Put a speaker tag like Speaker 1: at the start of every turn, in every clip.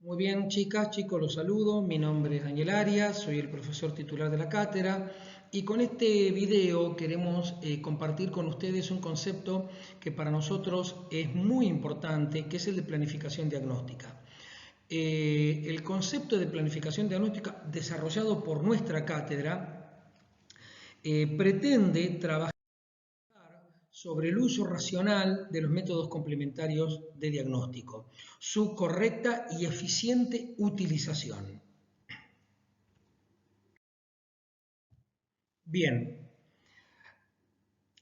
Speaker 1: Muy bien, chicas, chicos, los saludo. Mi nombre es Daniel Arias, soy el profesor titular de la cátedra y con este video queremos compartir con ustedes un concepto que para nosotros es muy importante, que es el de planificación diagnóstica. El concepto de planificación diagnóstica desarrollado por nuestra cátedra pretende trabajar sobre el uso racional de los métodos complementarios de diagnóstico, su correcta y eficiente utilización. Bien,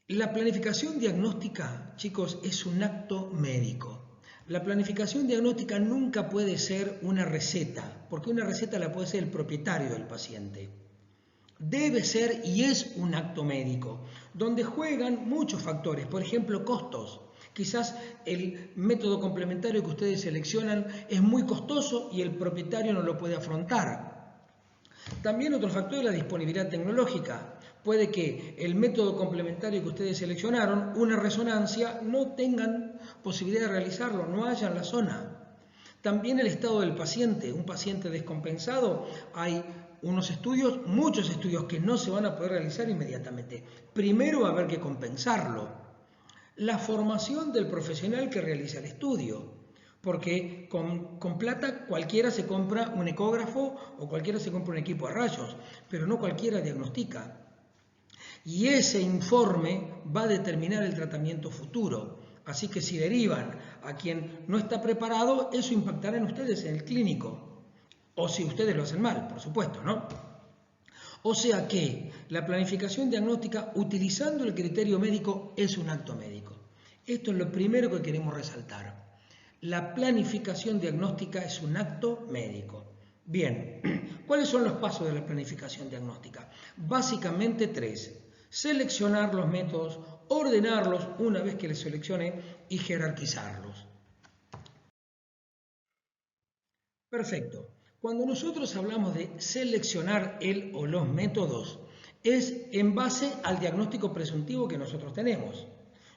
Speaker 1: la planificación diagnóstica, chicos, es un acto médico. La planificación diagnóstica nunca puede ser una receta, porque una receta la puede ser el propietario del paciente. Debe ser y es un acto médico, donde juegan muchos factores, por ejemplo, costos. Quizás el método complementario que ustedes seleccionan es muy costoso y el propietario no lo puede afrontar. También otro factor es la disponibilidad tecnológica. Puede que el método complementario que ustedes seleccionaron, una resonancia, no tengan posibilidad de realizarlo, no haya en la zona. También el estado del paciente, un paciente descompensado, hay unos estudios, muchos estudios que no se van a poder realizar inmediatamente. Primero va a haber que compensarlo. La formación del profesional que realiza el estudio, porque con plata cualquiera se compra un ecógrafo o cualquiera se compra un equipo de rayos, pero no cualquiera diagnostica. Y ese informe va a determinar el tratamiento futuro. Así que si derivan a quien no está preparado, eso impactará en ustedes en el clínico. O si ustedes lo hacen mal, por supuesto, ¿no? O sea que la planificación diagnóstica utilizando el criterio médico es un acto médico. Esto es lo primero que queremos resaltar. La planificación diagnóstica es un acto médico. Bien, ¿cuáles son los pasos de la planificación diagnóstica? Básicamente tres. Seleccionar los métodos, ordenarlos una vez que les seleccione y jerarquizarlos. Perfecto. Cuando nosotros hablamos de seleccionar el o los métodos, es en base al diagnóstico presuntivo que nosotros tenemos.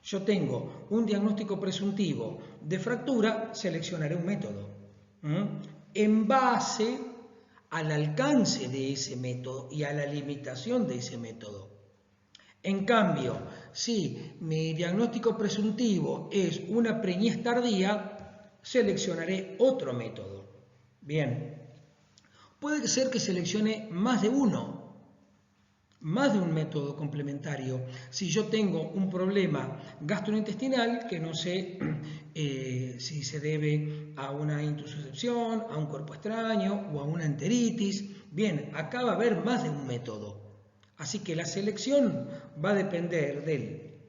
Speaker 1: Yo tengo un diagnóstico presuntivo de fractura, seleccionaré un método. En base al alcance de ese método y a la limitación de ese método. En cambio, si mi diagnóstico presuntivo es una preñez tardía, seleccionaré otro método. Bien, puede ser que seleccione más de un método complementario. Si yo tengo un problema gastrointestinal que no sé si se debe a una intususcepción, a un cuerpo extraño o a una enteritis, bien, acá va a haber más de un método. Así que la selección va a depender del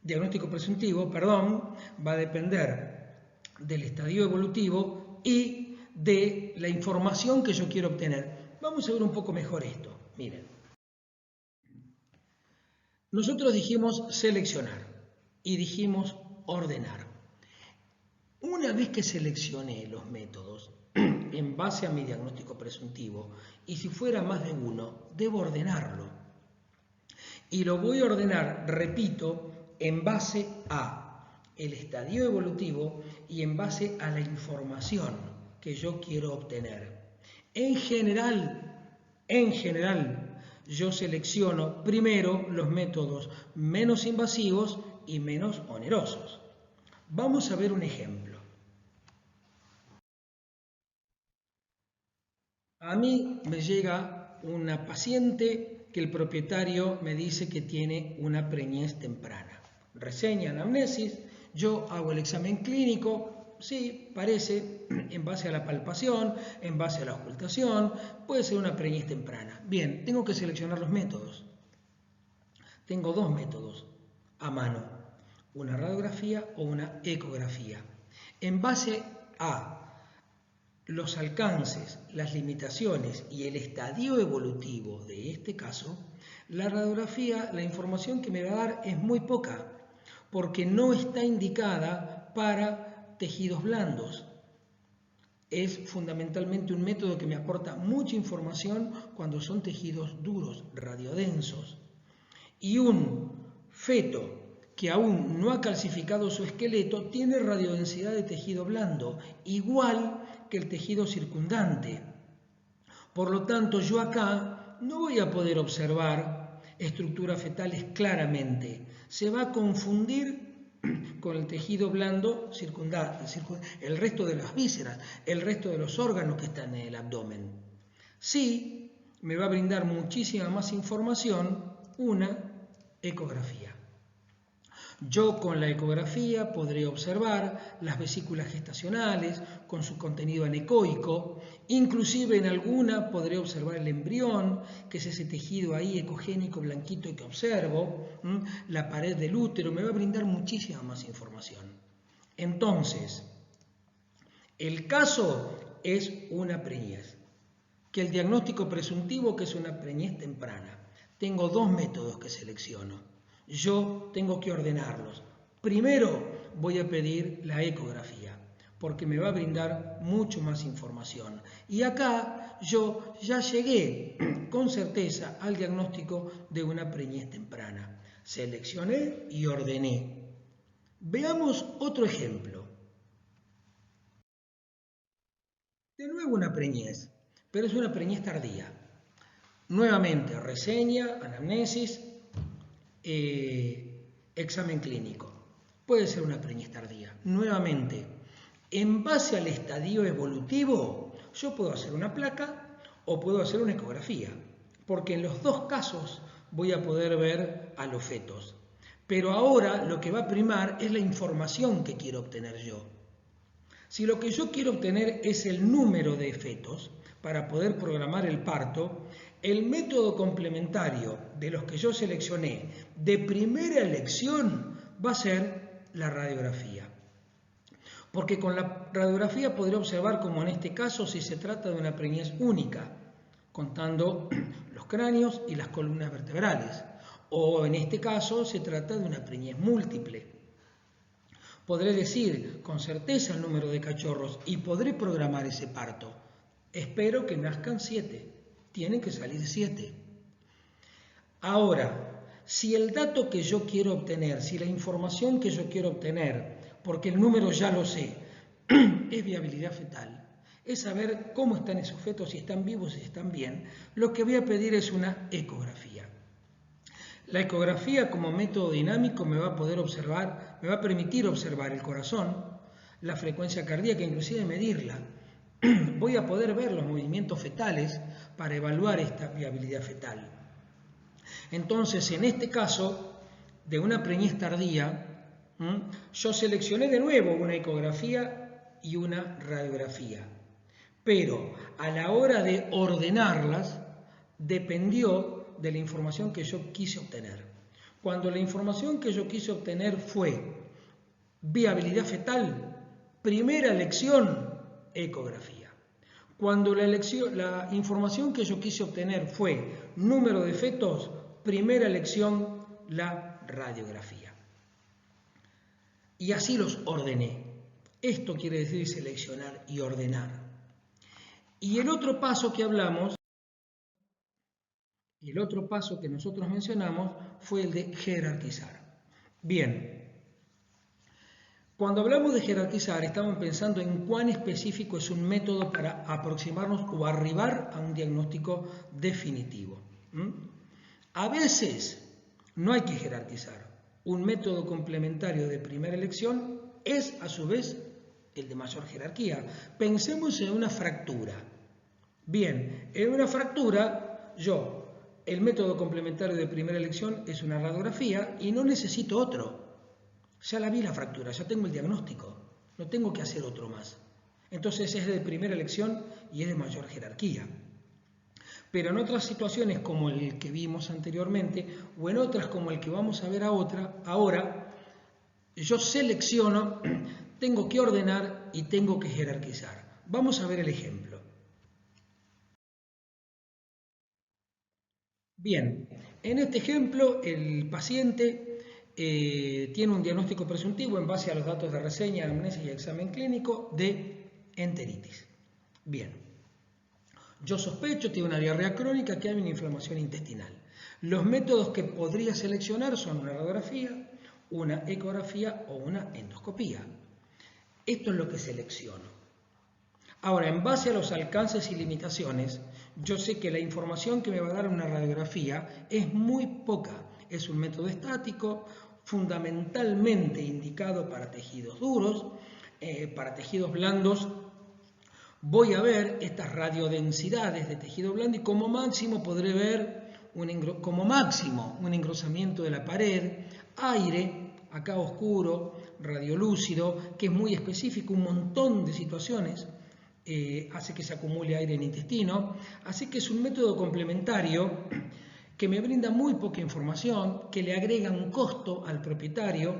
Speaker 1: diagnóstico presuntivo, va a depender del estadio evolutivo y de la información que yo quiero obtener. Vamos a ver un poco mejor esto. Miren, nosotros dijimos seleccionar y dijimos ordenar. Una vez que seleccioné los métodos en base a mi diagnóstico presuntivo, y si fuera más de uno, debo ordenarlo. Y lo voy a ordenar, repito, en base a el estadio evolutivo y en base a la información que yo quiero obtener. En general, yo selecciono primero los métodos menos invasivos y menos onerosos. Vamos a ver un ejemplo. A mí me llega una paciente que el propietario me dice que tiene una preñez temprana. Reseña, anamnesis, yo hago el examen clínico, sí, parece, en base a la palpación, en base a la ocultación, puede ser una preñez temprana. Bien, tengo que seleccionar los métodos. Tengo dos métodos a mano, una radiografía o una ecografía. En base a los alcances, las limitaciones y el estadio evolutivo de este caso, la radiografía, la información que me va a dar es muy poca, porque no está indicada para tejidos blandos. Es fundamentalmente un método que me aporta mucha información cuando son tejidos duros, radiodensos. Y un feto que aún no ha calcificado su esqueleto tiene radiodensidad de tejido blando, igual que el tejido circundante. Por lo tanto, yo acá no voy a poder observar estructuras fetales claramente. Se va a confundir con el tejido blando circundante, el resto de las vísceras, el resto de los órganos que están en el abdomen. Sí, me va a brindar muchísima más información una ecografía. Yo con la ecografía podré observar las vesículas gestacionales con su contenido anecoico, inclusive en alguna podré observar el embrión, que es ese tejido ahí ecogénico blanquito que observo, la pared del útero, me va a brindar muchísima más información. Entonces, el caso es una preñez, que el diagnóstico presuntivo que es una preñez temprana. Tengo dos métodos que selecciono. Yo tengo que ordenarlos. Primero voy a pedir la ecografía, porque me va a brindar mucho más información. Y acá yo ya llegué con certeza al diagnóstico de una preñez temprana. Seleccioné y ordené. Veamos otro ejemplo. De nuevo una preñez, pero es una preñez tardía. Nuevamente, reseña, anamnesis, examen clínico. Puede ser una preñez tardía. Nuevamente, en base al estadio evolutivo, yo puedo hacer una placa o puedo hacer una ecografía, porque en los dos casos voy a poder ver a los fetos. Pero ahora lo que va a primar es la información que quiero obtener yo. Si lo que yo quiero obtener es el número de fetos para poder programar el parto, el método complementario de los que yo seleccioné de primera elección va a ser la radiografía. Porque con la radiografía podré observar, como en este caso, si se trata de una preñez única, contando los cráneos y las columnas vertebrales. O en este caso se trata de una preñez múltiple. Podré decir con certeza el número de cachorros y podré programar ese parto. Espero que nazcan 7. Tienen que salir 7. Ahora, si el dato que yo quiero obtener, si la información que yo quiero obtener, porque el número ya lo sé, es viabilidad fetal, es saber cómo están esos fetos, si están vivos, si están bien, lo que voy a pedir es una ecografía. La ecografía como método dinámico me va a poder observar, me va a permitir observar el corazón, la frecuencia cardíaca, inclusive medirla. Voy a poder ver los movimientos fetales para evaluar esta viabilidad fetal. Entonces, en este caso, de una preñez tardía, yo seleccioné de nuevo una ecografía y una radiografía. Pero a la hora de ordenarlas, dependió de la información que yo quise obtener. Cuando la información que yo quise obtener fue viabilidad fetal, primera elección, ecografía. Cuando la información que yo quise obtener fue número de fetos, primera elección, la radiografía. Y así los ordené. Esto quiere decir seleccionar y ordenar. Y el otro paso que hablamos, y el otro paso que nosotros mencionamos fue el de jerarquizar. Bien, cuando hablamos de jerarquizar estamos pensando en cuán específico es un método para aproximarnos o arribar a un diagnóstico definitivo. A veces no hay que jerarquizar. Un método complementario de primera elección es a su vez el de mayor jerarquía. Pensemos en una fractura. Bien, en una fractura el método complementario de primera elección es una radiografía y no necesito otro. Ya la vi la fractura, ya tengo el diagnóstico, no tengo que hacer otro más. Entonces es de primera elección y es de mayor jerarquía. Pero en otras situaciones como el que vimos anteriormente o en otras como el que vamos a ver ahora, yo selecciono, tengo que ordenar y tengo que jerarquizar. Vamos a ver el ejemplo. Bien, en este ejemplo el paciente tiene un diagnóstico presuntivo en base a los datos de reseña, anamnesis y examen clínico de enteritis. Bien, yo sospecho, tiene una diarrea crónica, que hay una inflamación intestinal. Los métodos que podría seleccionar son una radiografía, una ecografía o una endoscopía. Esto es lo que selecciono. Ahora, en base a los alcances y limitaciones, yo sé que la información que me va a dar una radiografía es muy poca. Es un método estático, fundamentalmente indicado para tejidos duros, para tejidos blandos. Voy a ver estas radiodensidades de tejido blando y como máximo podré ver un engrosamiento de la pared, aire, acá oscuro, radiolúcido, que es muy específico, un montón de situaciones. Hace que se acumule aire en el intestino, así que es un método complementario que me brinda muy poca información, que le agrega un costo al propietario,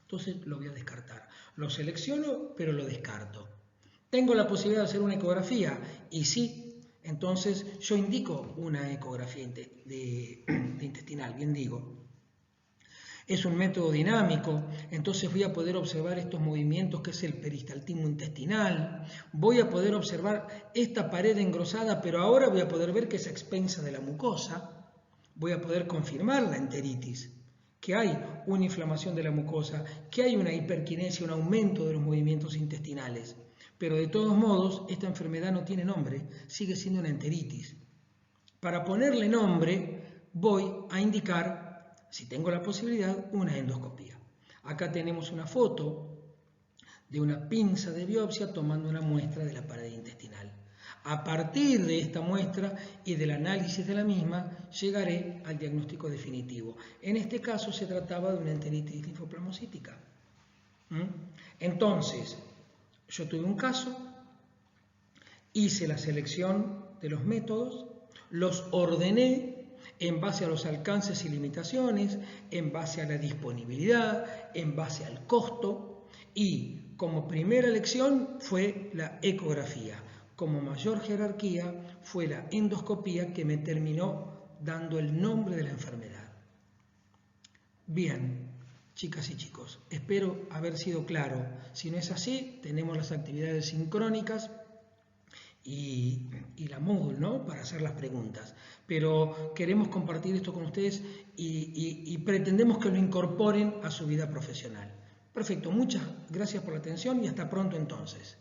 Speaker 1: entonces lo voy a descartar. Lo selecciono, pero lo descarto. ¿Tengo la posibilidad de hacer una ecografía? Y sí, entonces yo indico una ecografía de intestinal, bien digo. Es un método dinámico, entonces voy a poder observar estos movimientos que es el peristaltismo intestinal, voy a poder observar esta pared engrosada, pero ahora voy a poder ver que es a expensas de la mucosa, voy a poder confirmar la enteritis, que hay una inflamación de la mucosa, que hay una hiperquinesia, un aumento de los movimientos intestinales, pero de todos modos esta enfermedad no tiene nombre, sigue siendo una enteritis. Para ponerle nombre voy a indicar, si tengo la posibilidad, una endoscopía. Acá tenemos una foto de una pinza de biopsia tomando una muestra de la pared intestinal. A partir de esta muestra y del análisis de la misma, llegaré al diagnóstico definitivo. En este caso se trataba de una enteritis linfoplasmocítica. Entonces, yo tuve un caso, hice la selección de los métodos, los ordené en base a los alcances y limitaciones, en base a la disponibilidad, en base al costo, y como primera elección fue la ecografía. Como mayor jerarquía fue la endoscopía, que me terminó dando el nombre de la enfermedad. Bien, chicas y chicos, espero haber sido claro. Si no es así, tenemos las actividades sincrónicas y la Moodle, ¿no?, para hacer las preguntas. Pero queremos compartir esto con ustedes y pretendemos que lo incorporen a su vida profesional. Perfecto, muchas gracias por la atención y hasta pronto entonces.